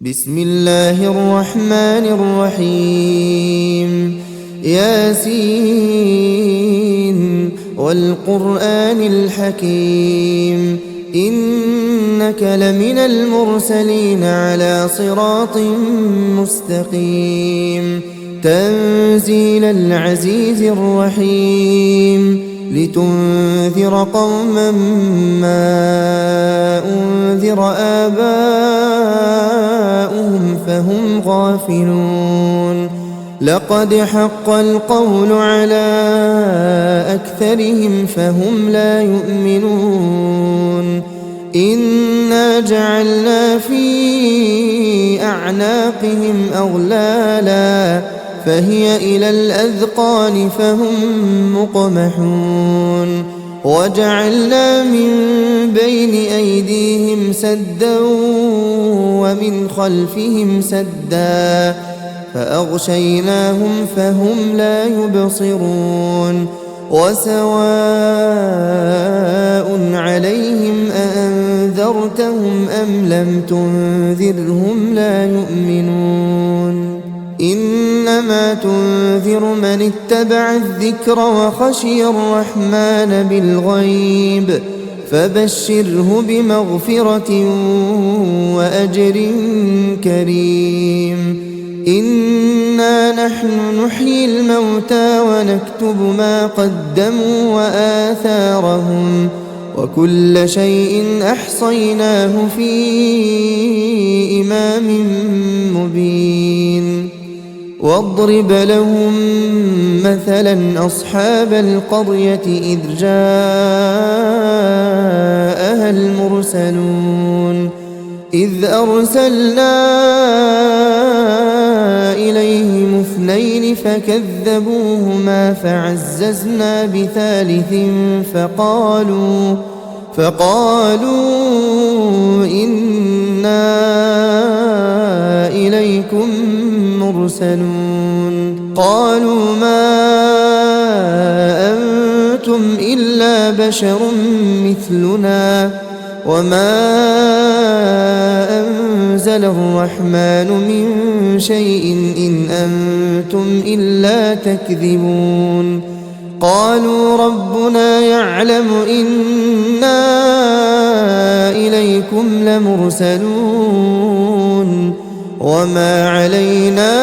بسم الله الرحمن الرحيم ياسين والقرآن الحكيم إنك لمن المرسلين على صراط مستقيم تنزيل العزيز الرحيم لتنذر قوما ما أنذر آباؤهم فهم غافلون لقد حق القول على أكثرهم فهم لا يؤمنون إنا جعلنا في أعناقهم أغلالا فهي إلى الأذقان فهم مقمحون وجعلنا من بين أيديهم سدا ومن خلفهم سدا فأغشيناهم فهم لا يبصرون وسواء عليهم أأنذرتهم أم لم تنذرهم لا يؤمنون إنما تنذر من اتبع الذكر وخشي الرحمن بالغيب فبشره بمغفرة وأجر كريم إنا نحن نحيي الموتى ونكتب ما قدموا وآثارهم وكل شيء أحصيناه في إمام مبين واضرب لهم مثلا أصحاب القرية إذ جاءها المرسلون إذ أرسلنا إليهم اثنين فكذبوهما فعززنا بثالث فقالوا إنا إليكم مرسلون قالوا ما أنتم إلا بشر مثلنا وما أنزل الرحمن من شيء إن أنتم إلا تكذبون قالوا ربنا يعلم إنا إليكم لمرسلون وما علينا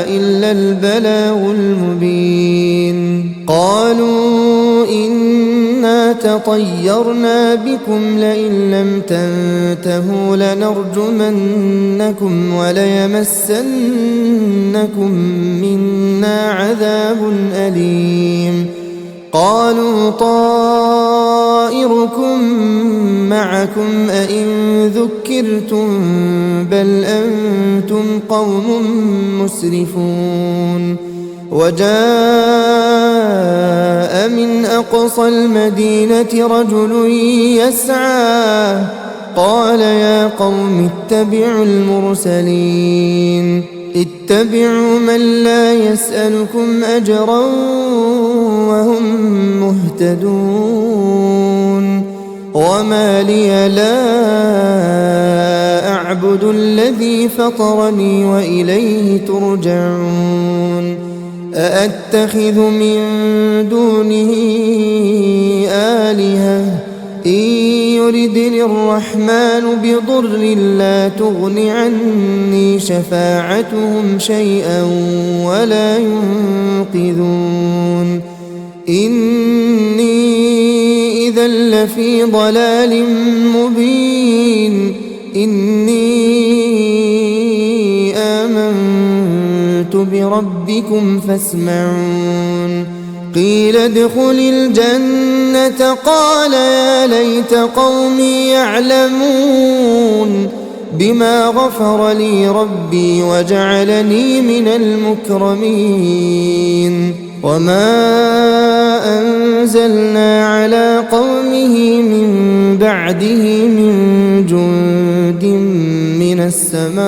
إلا البلاغ المبين قالوا إنا تطيرنا بكم لئن لم تنتهوا لنرجمنكم وليمسنكم منا عذاب أليم قالوا طائركم معكم أئن ذكرتم بل أنتم قوم مسرفون وجاء من أقصى المدينة رجل يسعى قال يا قوم اتبعوا المرسلين اتبعوا من لا يسألكم أجرا وهم مهتدون وما لي لا أعبد الذي فطرني وإليه ترجعون أأتخذ من دونه آلهة إن يردني الرحمن بضر لا تغن عني شفاعتهم شيئا ولا ينقذون إني إذا لفي ضلال مبين إني آمنت بربكم فاسمعون قيل ادخل الجنة قال يا ليت قومي يعلمون بما غفر لي ربي وجعلني من المكرمين وما أنزلنا على قومه من بعده من جند من السماء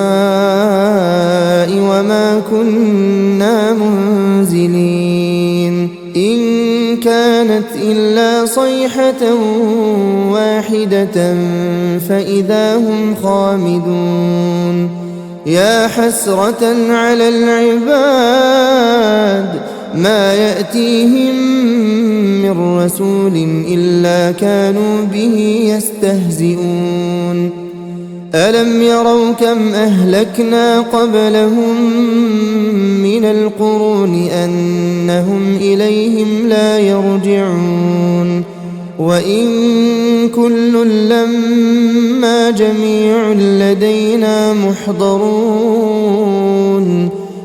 وما كنا منزلين إن كانت إلا صيحة واحدة فإذا هم خامدون يا حسرة على العباد ما يأتيهم من رسول إلا كانوا به يستهزئون ألم يروا كم أهلكنا قبلهم من القرون أنهم إليهم لا يرجعون وإن كل لما جميع لدينا محضرون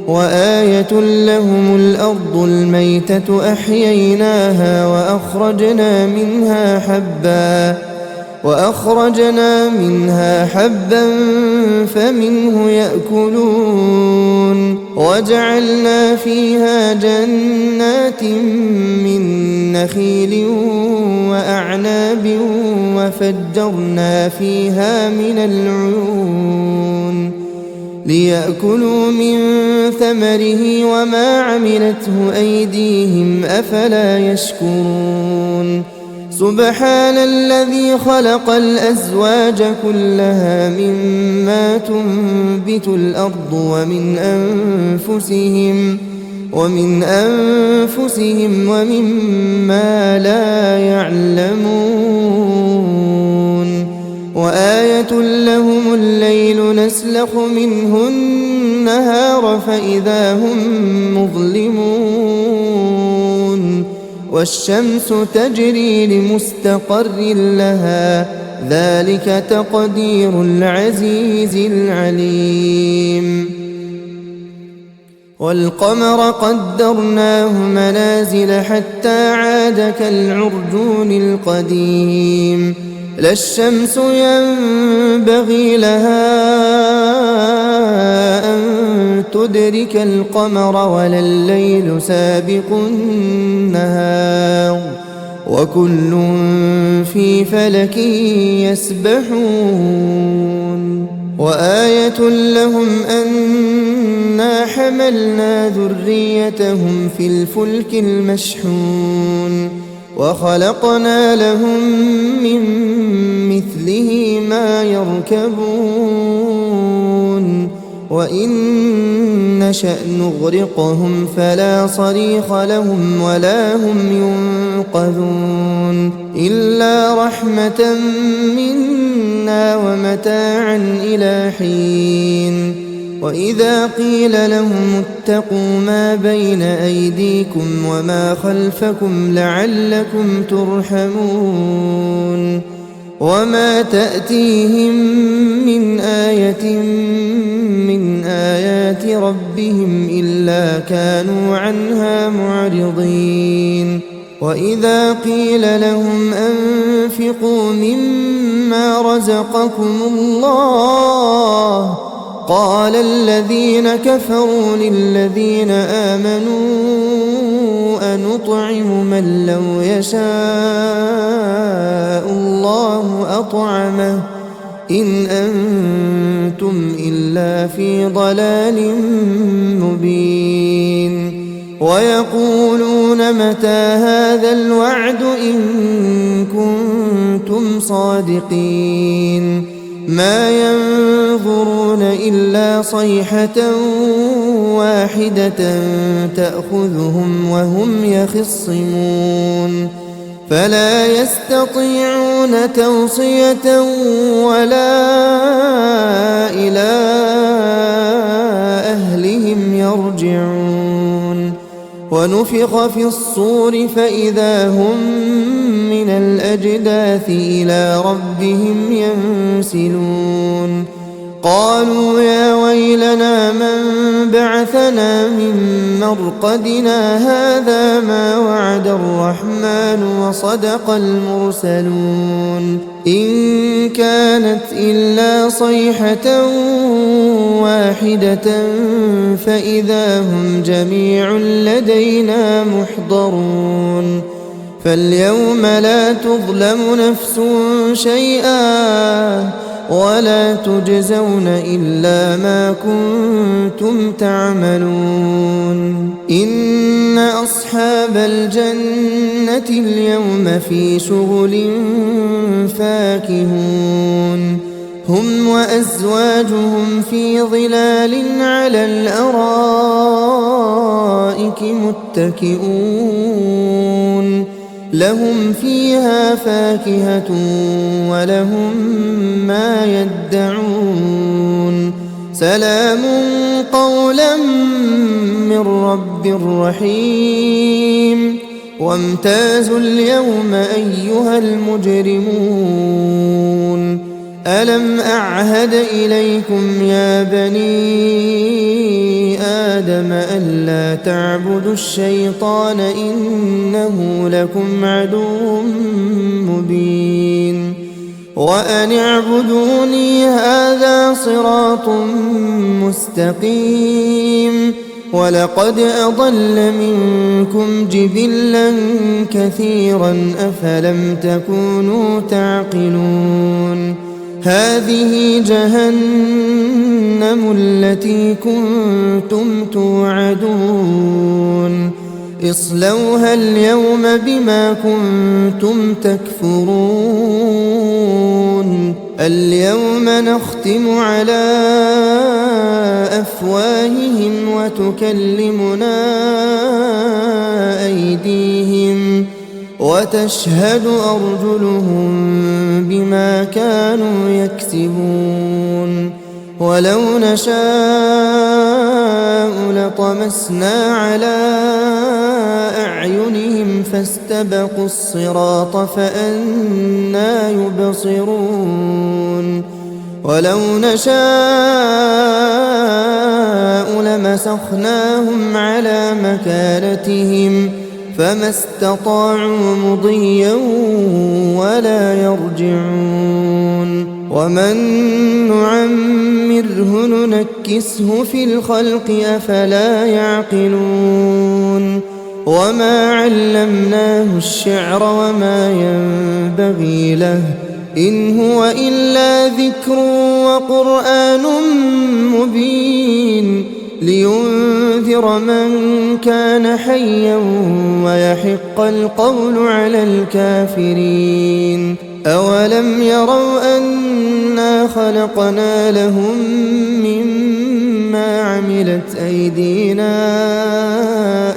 وآية لهم الأرض الميتة أحييناها وأخرجنا منها حبا فمنه يأكلون وجعلنا فيها جنات من نخيل وأعناب وفجرنا فيها من العيون ليأكلوا من ثمره وما عملته أيديهم أفلا يشكرون سبحان الذي خلق الأزواج كلها مما تنبت الأرض ومن أنفسهم ومما لا يعلمون وآية لهم الليل نسلخ منه النهار فإذا هم مظلمون والشمس تجري لمستقر لها ذلك تقدير العزيز العليم والقمر قدرناه منازل حتى عاد كالعرجون القديم لا الشمس ينبغي لها أن تدرك القمر ولا الليل سابق النهار وكل في فلك يسبحون وآية لهم أنا حملنا ذريتهم في الفلك المشحون وخلقنا لهم من مثله ما يركبون وإن نشأ نغرقهم فلا صريخ لهم ولا هم ينقذون إلا رحمة منا ومتاعا إلى حين وإذا قيل لهم اتقوا ما بين أيديكم وما خلفكم لعلكم ترحمون وما تأتيهم من آية من آيات ربهم إلا كانوا عنها معرضين وإذا قيل لهم أنفقوا مما رزقكم الله قال الذين كفروا للذين آمنوا أنطعم من لو يشاء الله أطعمه إن أنتم إلا في ضلال مبين ويقولون متى هذا الوعد إن كنتم صادقين ما ينظرون إلا صيحة واحدة تأخذهم وهم يخصمون فلا يستطيعون توصية ولا إلى أهلهم يرجعون ونفخ في الصور فإذا هم من الأجداث إلى ربهم ينسلون قالوا يا ويلنا من بعثنا من مرقدنا هذا ما وعد الرحمن وصدق المرسلون إن كانت إلا صيحة واحدة فإذا هم جميع لدينا محضرون فاليوم لا تظلم نفس شيئا ولا تجزون إلا ما كنتم تعملون إن أصحاب الجنة اليوم في شغل فاكهون هم وأزواجهم في ظلال على الأرائك متكئون لهم فيها فاكهة ولهم ما يدعون سلام قولا من رب رحيم وامتازوا اليوم أيها المجرمون ألم أعهد إليكم يا بني آدم ألا تعبدوا الشيطان إنه لكم عدو مبين وأن اعبدوني هذا صراط مستقيم ولقد أضل منكم جبلا كثيرا أفلم تكونوا تعقلون هذه جهنم التي كنتم توعدون اصلوها اليوم بما كنتم تكفرون اليوم نختم على أفواههم وتكلمنا أيديهم وتشهد أرجلهم بما كانوا يكسبون ولو نشاء لطمسنا على أعينهم فاستبقوا الصراط فأنى يبصرون ولو نشاء لمسخناهم على مكانتهم فما استطاعوا مضيا ولا يرجعون ومن نعمره ننكسه في الخلق أفلا يعقلون وما علمناه الشعر وما ينبغي له إن هو إلا ذكر وقرآن مبين لينذر من كان حيا ويحق القول على الكافرين أولم يروا أنا خلقنا لهم مما عملت أيدينا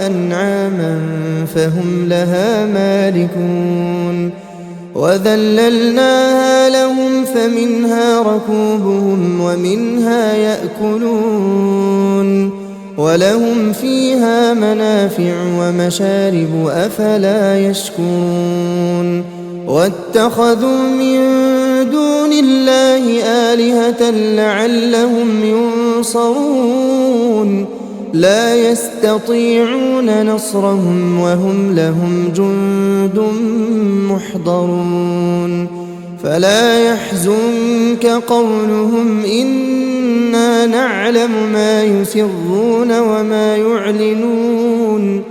أنعاما فهم لها مالكون وذللناها لهم فمنها ركوبهم ومنها يأكلون ولهم فيها منافع ومشارب أفلا يشكرون واتخذوا من دون الله آلهة لعلهم ينصرون لا يستطيعون نصرهم وهم لهم جند محضرون فلا يحزنك قولهم إنا نعلم ما يسرون وما يعلنون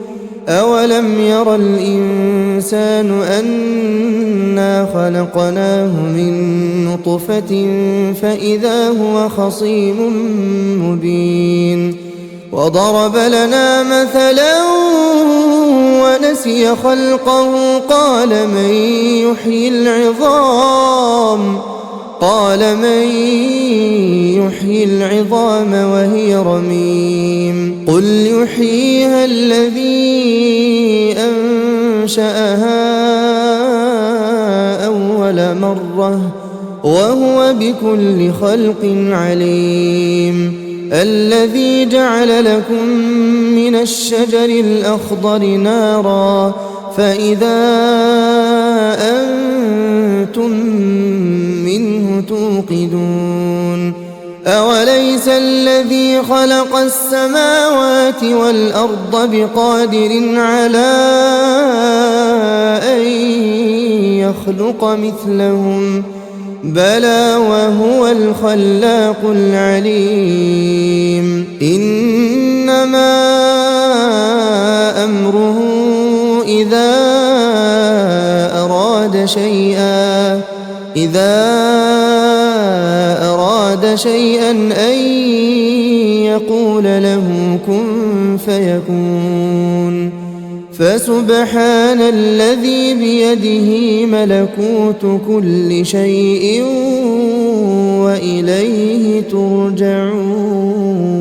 أولم ير الإنسان أنا خلقناه من نطفة فإذا هو خصيم مبين وضرب لنا مثلا ونسي خلقه قال من يحيي العظام وهي رميم قل يحييها الذي أنشأها أول مرة وهو بكل خلق عليم الذي جعل لكم من الشجر الأخضر نارا فإذا أنتم منه توقدون أوليس الذي خلق السماوات والأرض بقادر على أن يخلق مثلهم بلى وهو الخلاق العليم إنما أمره إذا أراد أراد شيئا أن يقول له كن فيكون فسبحان الذي بيده ملكوت كل شيء وإليه ترجعون